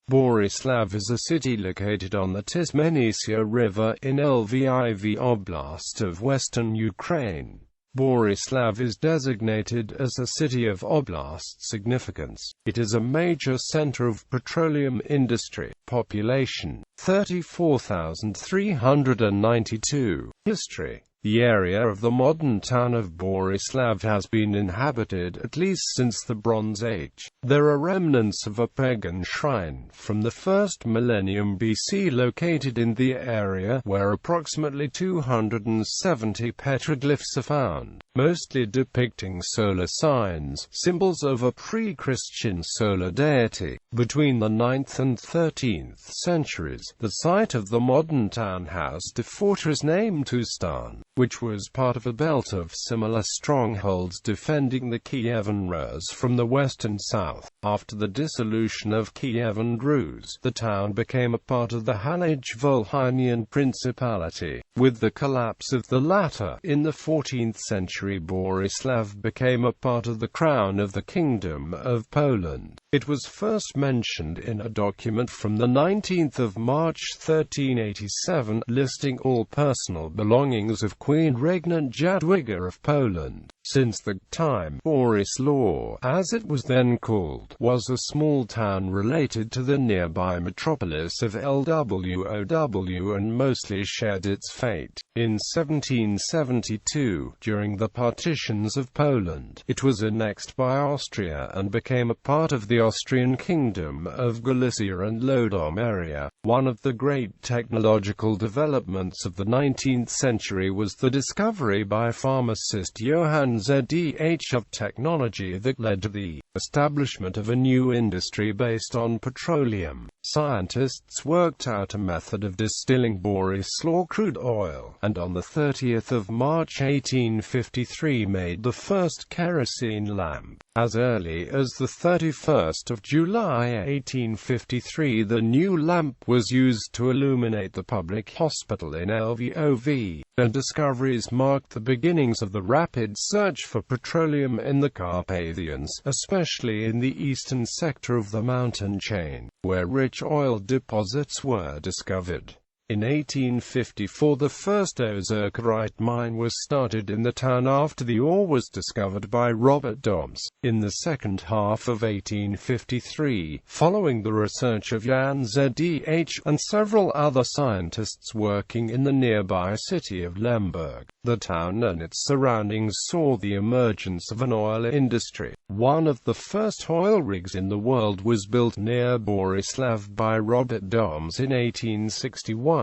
Boryslav is a city located on the Tysmenytsia River in Lviv Oblast of western Ukraine. Boryslav is designated as a city of oblast significance. It is a major center of petroleum industry. Population 34,392. History. The area of the modern town of Boryslav has been inhabited at least since the Bronze Age. There are remnants of a pagan shrine from the first millennium BC located in the area, where approximately 270 petroglyphs are found, mostly depicting solar signs, symbols of a pre-Christian solar deity. Between the 9th and 13th centuries, the site of the modern town housed a fortress named Tustan, which was part of a belt of similar strongholds defending the Kievan Rus from the west and south. After the dissolution of Kievan Rus, the town became a part of the Halych-Volhynian Principality. With the collapse of the latter, in the 14th century, Boryslav became a part of the crown of the Kingdom of Poland. It was first mentioned in a document from the 19th of March 1387, listing all personal belongings of Queen Regnant Jadwiga of Poland. Since the time, Boryslaw, as it was then called, was a small town related to the nearby metropolis of Lwow and mostly shared its fate. In 1772, during the partitions of Poland, it was annexed by Austria and became a part of the Austrian Kingdom of Galicia and Lodomeria. One of the great technological developments of the 19th century was the discovery by pharmacist Johann Zdh of technology that led to the establishment of a new industry based on petroleum. Scientists worked out a method of distilling Boryslaw crude oil, and on the 30th of March 1853 made the first kerosene lamp. As early as the 31st of July 1853, the new lamp was used to illuminate the public hospital in Lviv. The discoveries marked the beginnings of the rapid search for petroleum in the Carpathians, especially in the eastern sector of the mountain chain, where rich oil deposits were discovered. In 1854, the first ozerkerite mine was started in the town after the ore was discovered by Robert Doms. In the second half of 1853, following the research of Johann Zdh and several other scientists working in the nearby city of Lemberg, the town and its surroundings saw the emergence of an oil industry. One of the first oil rigs in the world was built near Boryslav by Robert Doms in 1861.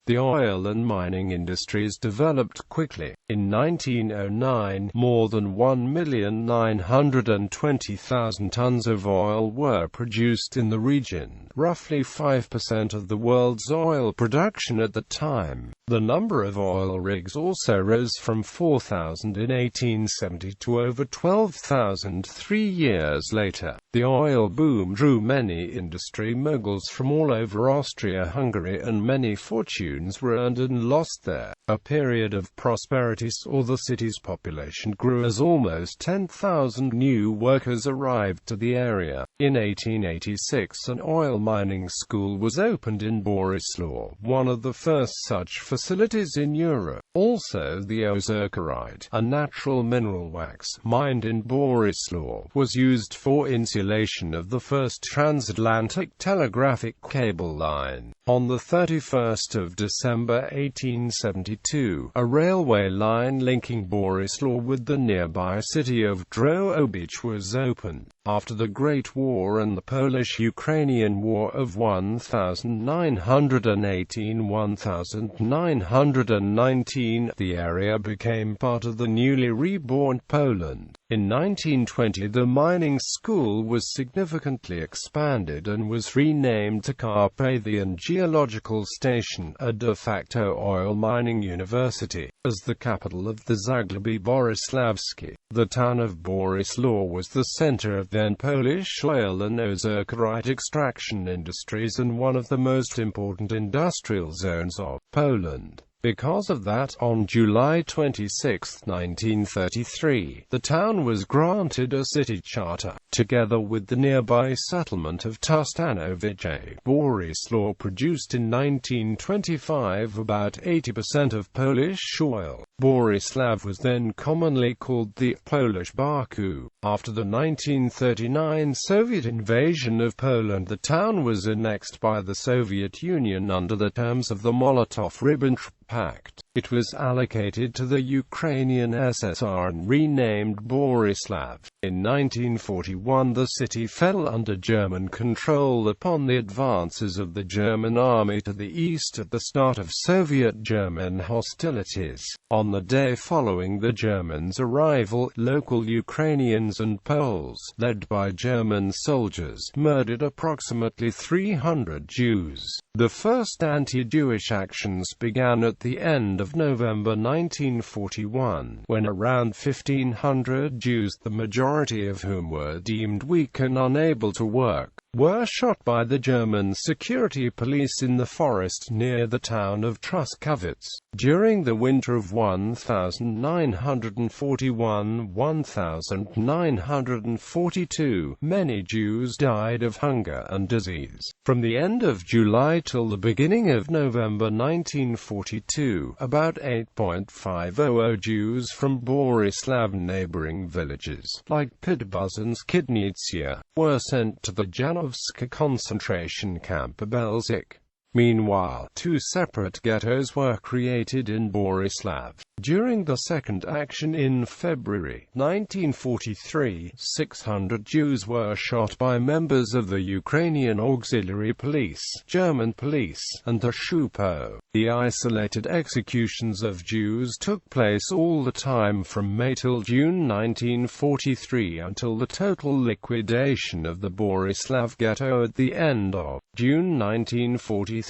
The oil and mining industries developed quickly. In 1909, more than 1,920,000 tons of oil were produced in the region, roughly 5% of the world's oil production at the time. The number of oil rigs also rose from 4,000 in 1870 to over 12,000 3 years later. The oil boom drew many industry moguls from all over Austria-Hungary, and many fortunes were earned and lost there. A period of prosperity saw the city's population grew as almost 10,000 new workers arrived to the area. In 1886, an oil mining school was opened in Boryslaw, one of the first such facilities in Europe. Also, the ozerkerite, a natural mineral wax mined in Boryslaw, was used for insulation of the first transatlantic telegraphic cable line. On the 31st of December 1872, a railway line linking Boryslaw with the nearby city of Drohobych was opened. After the Great War and the Polish-Ukrainian War of 1918–1919, the area became part of the newly reborn Poland. In 1920, the mining school was significantly expanded and was renamed to Carpathian Geological Station, a de facto oil mining university. As the capital of the Zagłębie Boryslavskie, the town of Boryslaw was the center of then Polish oil and ozerkerite extraction industries and one of the most important industrial zones of Poland. Because of that, on July 26, 1933, the town was granted a city charter, together with the nearby settlement of Tysmenytsia. Boryslav produced in 1925 about 80% of Polish oil. Boryslav was then commonly called the Polish Baku. After the 1939 Soviet invasion of Poland, the town was annexed by the Soviet Union under the terms of the Molotov-Ribbentrop Pact. It was allocated to the Ukrainian SSR and renamed Boryslav. In 1941 the city fell under German control upon the advances of the German army to the east at the start of Soviet-German hostilities. On the day following the Germans' arrival, local Ukrainians and Poles, led by German soldiers, murdered approximately 300 Jews. The first anti-Jewish actions began at the end of November 1941, when around 1,500 Jews, the majority of whom were deemed weak and unable to work, were shot by the German security police in the forest near the town of Truskowitz. During the winter of 1941–1942, many Jews died of hunger and disease. From the end of July till the beginning of November 1942, about 8.500 Jews from Boryslav neighboring villages, like Pidbuz and Skidnitsia, were sent to the Janovska concentration camp Belzec. Meanwhile, two separate ghettos were created in Boryslav. During the second action in February 1943, 600 Jews were shot by members of the Ukrainian Auxiliary Police, German police, and the Shupo. The isolated executions of Jews took place all the time from May till June 1943 until the total liquidation of the Boryslav ghetto at the end of June 1943.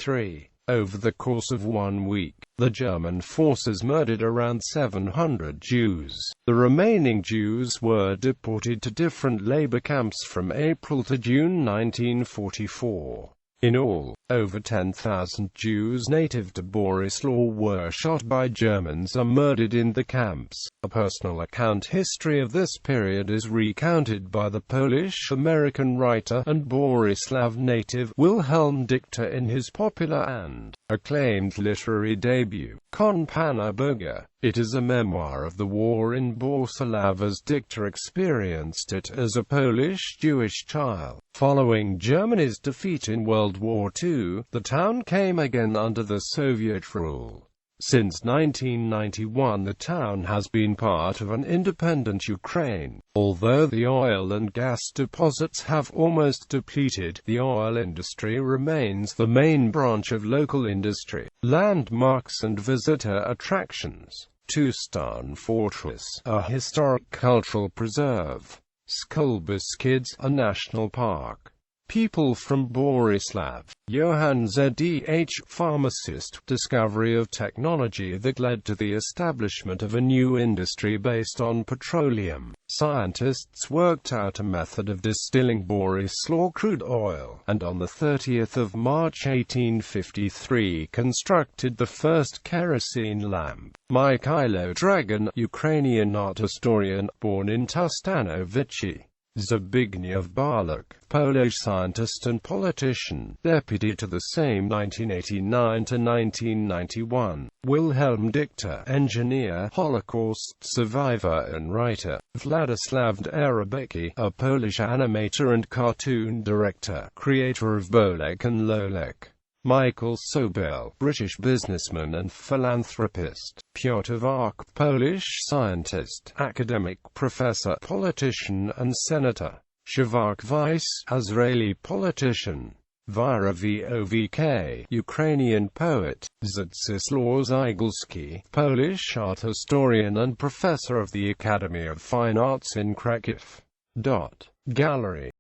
Over the course of 1 week, the German forces murdered around 700 Jews. The remaining Jews were deported to different labor camps from April to June 1944. In all, over 10,000 Jews native to Boryslav were shot by Germans or murdered in the camps. A personal account history of this period is recounted by the Polish-American writer and Boryslav native Wilhelm Dichter in his popular and acclaimed literary debut, Kon Pana Boga. It is a memoir of the war in Boryslav as Dichter experienced it as a Polish Jewish child. Following Germany's defeat in World War II, the town came again under the Soviet rule. Since 1991 the town has been part of an independent Ukraine. Although the oil and gas deposits have almost depleted, the oil industry remains the main branch of local industry. Landmarks and visitor attractions: Two-Stone Fortress, a historic cultural preserve. Skulbeskids, a national park. People from Boryslav. Johann Zdh, pharmacist. Discovery of technology that led to the establishment of a new industry based on petroleum. Scientists worked out a method of distilling Boryslav crude oil, and on the 30th of March 1853 constructed the first kerosene lamp. Mikhailo Dragan, Ukrainian art historian, born in Tysmenytsia. Zbigniew Barluk, Polish scientist and politician, deputy to the Sejm 1989–1991. Wilhelm Dichter, engineer, Holocaust survivor and writer. Władysław Arabecki, a Polish animator and cartoon director, creator of Bolek and Lolek. Michael Sobel, British businessman and philanthropist. Piotr Wark, Polish scientist, academic professor, politician and senator. Shevak Weiss, Israeli politician. Vira Vovk, Ukrainian poet. Zdzislaw Zygalski, Polish art historian and professor of the Academy of Fine Arts in Kraków. Gallery